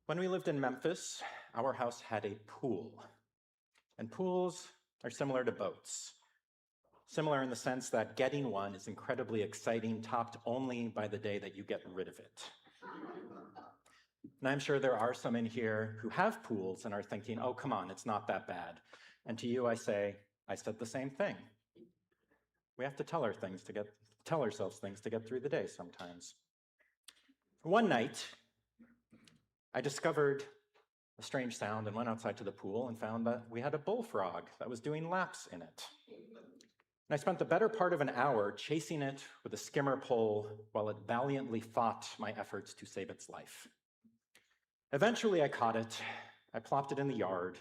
When we lived in Memphis, our house had a pool. And pools are similar to boats. Similar in the sense that getting one is incredibly exciting, topped only by the day that you get rid of it. And I'm sure there are some in here who have pools and are thinking, oh, come on, it's not that bad. And to you, I said the same thing. We have to tell ourselves things to get through the day sometimes. One night, I discovered a strange sound and went outside to the pool and found that we had a bullfrog that was doing laps in it. And I spent the better part of an hour chasing it with a skimmer pole while it valiantly fought my efforts to save its life. Eventually, I caught it, I plopped it in the yard,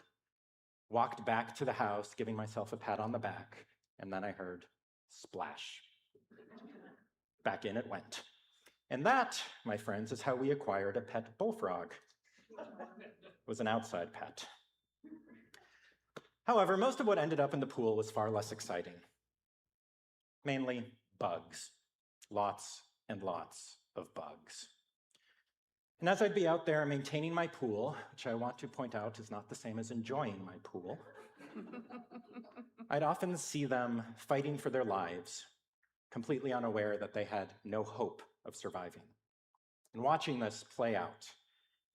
walked back to the house, giving myself a pat on the back, and then I heard splash. Back in it went. And that, my friends, is how we acquired a pet bullfrog. It was an outside pet. However, most of what ended up in the pool was far less exciting. Mainly bugs. Lots and lots of bugs. And as I'd be out there maintaining my pool, which I want to point out is not the same as enjoying my pool, I'd often see them fighting for their lives, completely unaware that they had no hope of surviving. And watching this play out,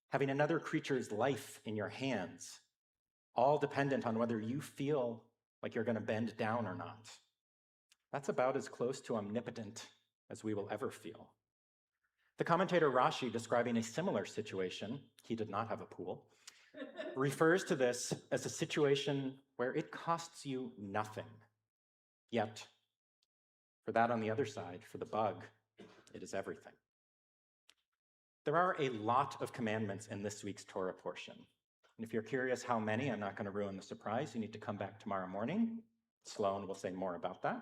having another creature's life in your hands, all dependent on whether you feel like you're going to bend down or not, that's about as close to omnipotent as we will ever feel. The commentator Rashi, describing a similar situation, he did not have a pool, refers to this as a situation where it costs you nothing. Yet, for that on the other side, for the bug, it is everything. There are a lot of commandments in this week's Torah portion. And if you're curious how many, I'm not going to ruin the surprise. You need to come back tomorrow morning. Sloan will say more about that.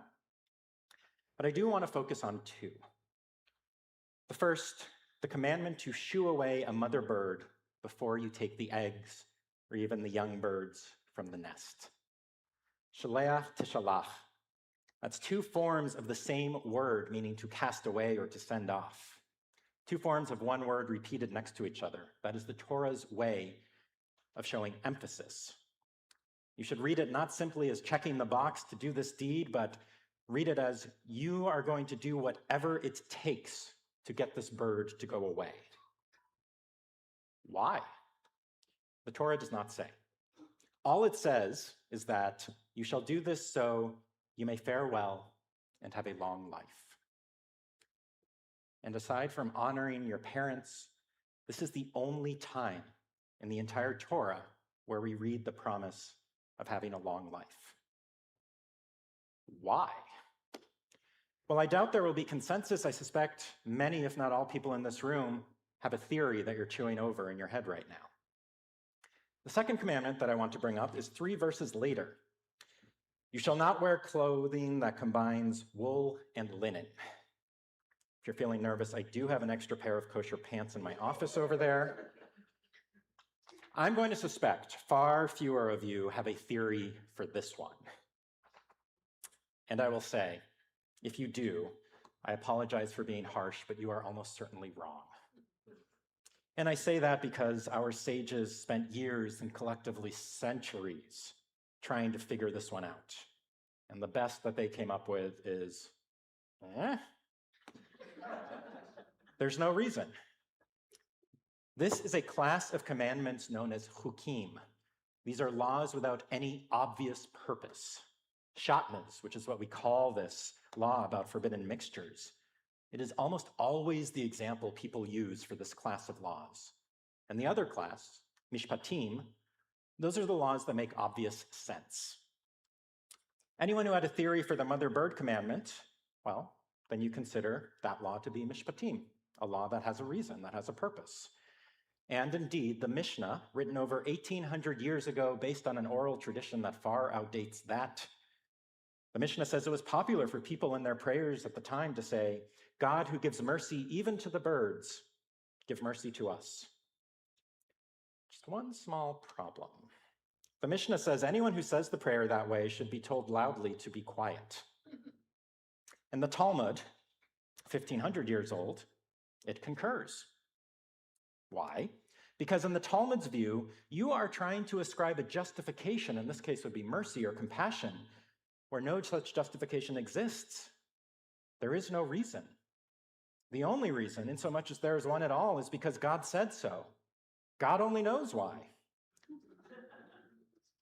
But I do want to focus on two. The first, the commandment to shoo away a mother bird before you take the eggs or even the young birds from the nest. Shaleach tishalach. That's two forms of the same word, meaning to cast away or to send off. Two forms of one word repeated next to each other. That is the Torah's way of showing emphasis. You should read it not simply as checking the box to do this deed, but read it as you are going to do whatever it takes to get this bird to go away. Why? The Torah does not say. All it says is that you shall do this so you may fare well and have a long life. And aside from honoring your parents, this is the only time in the entire Torah where we read the promise of having a long life. Why? Well, I doubt there will be consensus. I suspect many, if not all people in this room, have a theory that you're chewing over in your head right now. The second commandment that I want to bring up is 3 verses later. You shall not wear clothing that combines wool and linen. If you're feeling nervous, I do have an extra pair of kosher pants in my office over there. I'm going to suspect far fewer of you have a theory for this one. And I will say, if you do, I apologize for being harsh, but you are almost certainly wrong. And I say that because our sages spent years and collectively centuries trying to figure this one out. And the best that they came up with is, there's no reason. This is a class of commandments known as chukim. These are laws without any obvious purpose. Shatnez, which is what we call this law about forbidden mixtures. It is almost always the example people use for this class of laws. And the other class, mishpatim, those are the laws that make obvious sense. Anyone who had a theory for the mother bird commandment, well, then you consider that law to be mishpatim, a law that has a reason, that has a purpose. And indeed, the Mishnah, written over 1,800 years ago based on an oral tradition that far outdates that, the Mishnah says it was popular for people in their prayers at the time to say, God who gives mercy even to the birds, give mercy to us. Just one small problem. The Mishnah says anyone who says the prayer that way should be told loudly to be quiet. And the Talmud, 1,500 years old, it concurs. Why? Because in the Talmud's view, you are trying to ascribe a justification, in this case would be mercy or compassion, where no such justification exists. There is no reason. The only reason, insomuch as there is one at all, is because God said so. God only knows why.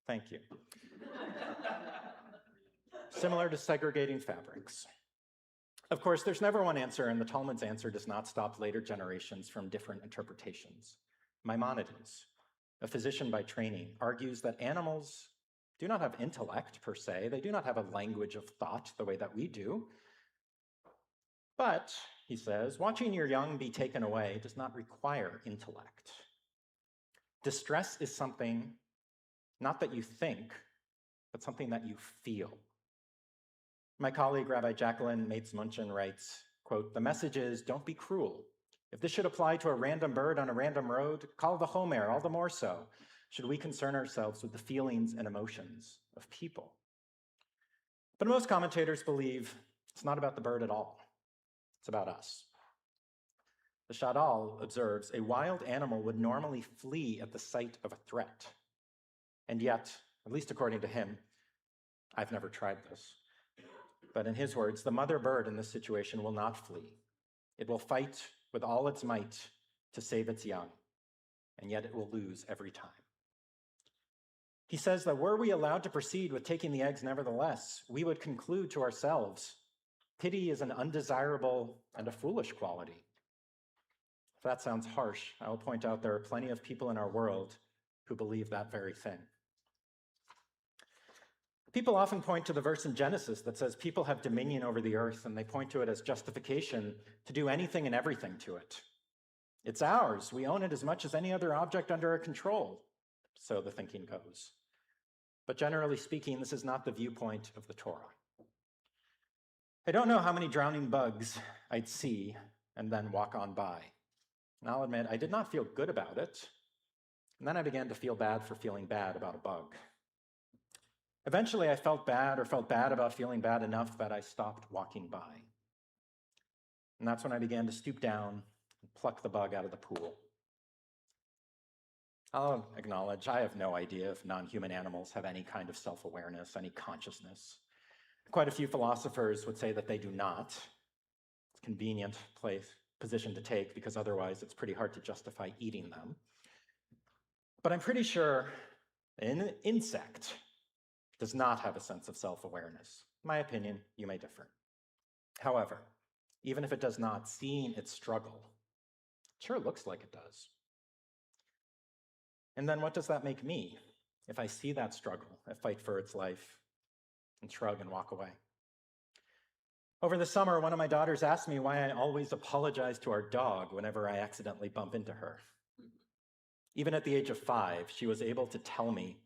Thank you. Similar to segregating fabrics. Of course, there's never one answer, and the Talmud's answer does not stop later generations from different interpretations. Maimonides, a physician by training, argues that animals do not have intellect per se. They do not have a language of thought the way that we do. But, he says, watching your young be taken away does not require intellect. Distress is something, not that you think, but something that you feel. My colleague, Rabbi Jacqueline Mates-Munchen, writes, quote, "The message is, don't be cruel. If this should apply to a random bird on a random road, call the Homer, all the more so, should we concern ourselves with the feelings and emotions of people." But most commentators believe it's not about the bird at all. It's about us. The Shadal observes a wild animal would normally flee at the sight of a threat. And yet, at least according to him, I've never tried this, but in his words, the mother bird in this situation will not flee. It will fight with all its might to save its young, and yet it will lose every time. He says that were we allowed to proceed with taking the eggs nevertheless, we would conclude to ourselves, pity is an undesirable and a foolish quality. If that sounds harsh, I will point out there are plenty of people in our world who believe that very thing. People often point to the verse in Genesis that says people have dominion over the earth, and they point to it as justification to do anything and everything to it. It's ours. We own it as much as any other object under our control, so the thinking goes. But generally speaking, this is not the viewpoint of the Torah. I don't know how many drowning bugs I'd see and then walk on by. And I'll admit, I did not feel good about it. And then I began to feel bad for feeling bad about a bug. Eventually, I felt bad about feeling bad enough that I stopped walking by. And that's when I began to stoop down and pluck the bug out of the pool. I'll acknowledge I have no idea if non-human animals have any kind of self-awareness, any consciousness. Quite a few philosophers would say that they do not. It's a convenient position to take because otherwise it's pretty hard to justify eating them. But I'm pretty sure an insect does not have a sense of self-awareness. In my opinion, you may differ. However, even if it does not, seeing it struggle, it sure looks like it does. And then what does that make me if I see that struggle, I fight for its life, and shrug and walk away? Over the summer, one of my daughters asked me why I always apologize to our dog whenever I accidentally bump into her. Even at the age of 5, she was able to tell me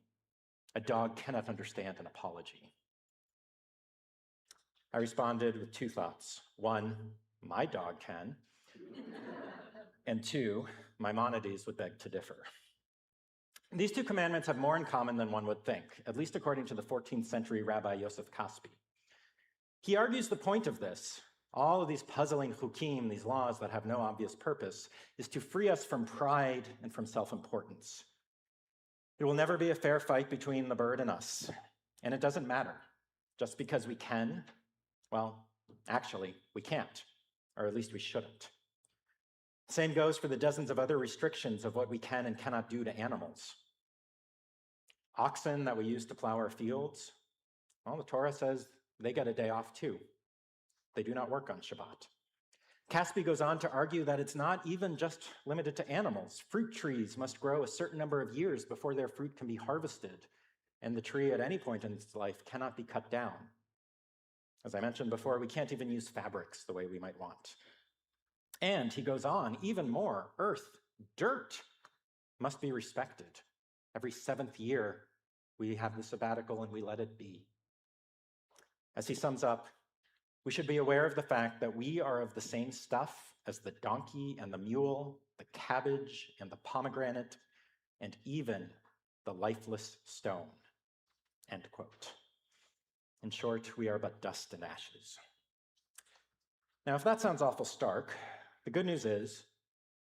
a dog cannot understand an apology. I responded with 2 thoughts. 1, my dog can. And 2, Maimonides would beg to differ. These 2 commandments have more in common than one would think, at least according to the 14th century Rabbi Yosef Kaspi. He argues the point of this, all of these puzzling chukim, these laws that have no obvious purpose, is to free us from pride and from self-importance. It will never be a fair fight between the bird and us, and it doesn't matter. Just because we can, well, actually, we can't, or at least we shouldn't. Same goes for the dozens of other restrictions of what we can and cannot do to animals. Oxen that we use to plow our fields, well, the Torah says they get a day off too. They do not work on Shabbat. Kaspi goes on to argue that it's not even just limited to animals. Fruit trees must grow a certain number of years before their fruit can be harvested, and the tree at any point in its life cannot be cut down. As I mentioned before, we can't even use fabrics the way we might want. And he goes on, even more, earth, dirt must be respected. Every 7th year, we have the sabbatical and we let it be. As he sums up, we should be aware of the fact that we are of the same stuff as the donkey and the mule, the cabbage and the pomegranate, and even the lifeless stone. End quote. In short, we are but dust and ashes. Now, if that sounds awful stark, the good news is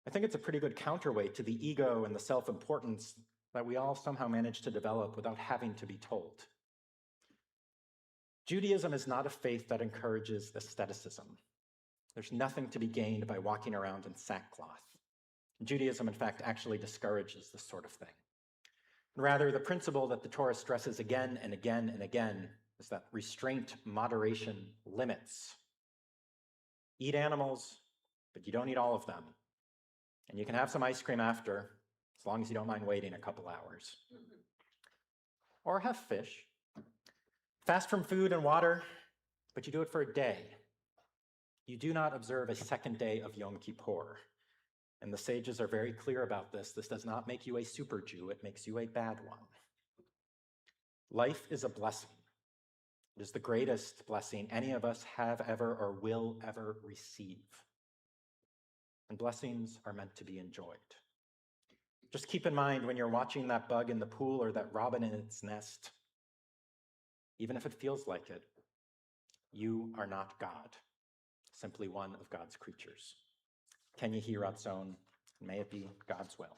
I think it's a pretty good counterweight to the ego and the self-importance that we all somehow manage to develop without having to be told. Judaism is not a faith that encourages aestheticism. There's nothing to be gained by walking around in sackcloth. Judaism, in fact, actually discourages this sort of thing. Rather, the principle that the Torah stresses again and again and again is that restraint, moderation, limits. Eat animals, but you don't eat all of them. And you can have some ice cream after, as long as you don't mind waiting a couple hours. Or have fish. Fast from food and water, but you do it for a day. You do not observe a second day of Yom Kippur. And the sages are very clear about this. This does not make you a super Jew, it makes you a bad one. Life is a blessing. It is the greatest blessing any of us have ever or will ever receive. And blessings are meant to be enjoyed. Just keep in mind when you're watching that bug in the pool or that robin in its nest, even if it feels like it, you are not God, simply one of God's creatures. Ken Yehi Ratzon, and may it be God's will.